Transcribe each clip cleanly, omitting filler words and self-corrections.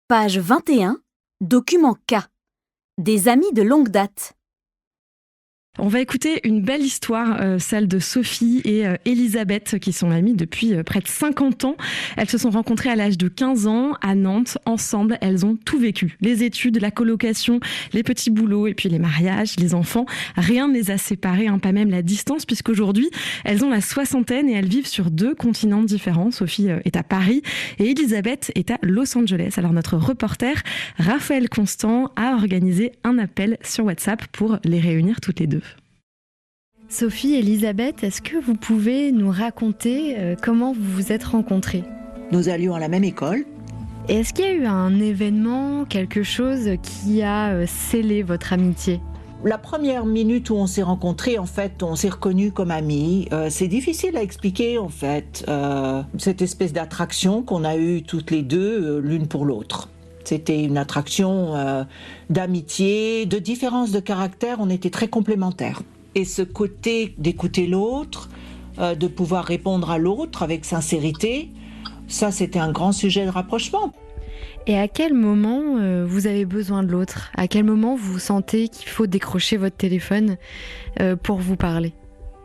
Page 21, document K. Des amis de longue date. On va écouter une belle histoire, celle de Sophie et Elisabeth, qui sont amies depuis près de 50 ans. Elles se sont rencontrées à l'âge de 15 ans à Nantes. Ensemble, elles ont tout vécu. Les études, la colocation, les petits boulots et puis les mariages, les enfants. Rien ne les a séparées, pas même la distance, puisqu'aujourd'hui, elles ont la soixantaine et elles vivent sur 2 continents différents. Sophie est à Paris et Elisabeth est à Los Angeles. Alors notre reporter, Raphaël Constant, a organisé un appel sur WhatsApp pour les réunir toutes les deux. Sophie, Elisabeth, est-ce que vous pouvez nous raconter comment vous vous êtes rencontrées ? Nous allions à la même école. Et est-ce qu'il y a eu un événement, quelque chose qui a scellé votre amitié ? La première minute où on s'est rencontrés, en fait, on s'est reconnus comme amis. C'est difficile à expliquer, en fait, cette espèce d'attraction qu'on a eue toutes les deux, l'une pour l'autre. C'était une attraction d'amitié, de différence de caractère, on était très complémentaires. Et ce côté d'écouter l'autre, de pouvoir répondre à l'autre avec sincérité, ça c'était un grand sujet de rapprochement. Et à quel moment vous avez besoin de l'autre ? À quel moment vous sentez qu'il faut décrocher votre téléphone pour vous parler ?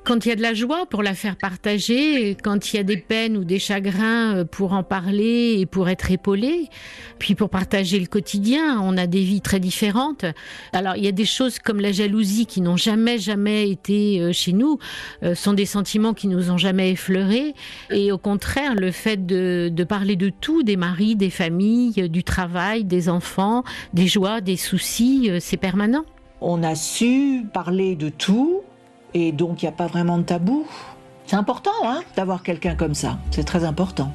Quand il y a de la joie, pour la faire partager, quand il y a des peines ou des chagrins, pour en parler et pour être épaulé, puis pour partager le quotidien, on a des vies très différentes. Alors il y a des choses comme la jalousie qui n'ont jamais été chez nous, sont des sentiments qui nous ont jamais effleurés, et au contraire, le fait de parler de tout, des maris, des familles, du travail, des enfants, des joies, des soucis, c'est permanent. On a su parler de tout. Et donc, il n'y a pas vraiment de tabou. C'est important, d'avoir quelqu'un comme ça. C'est très important.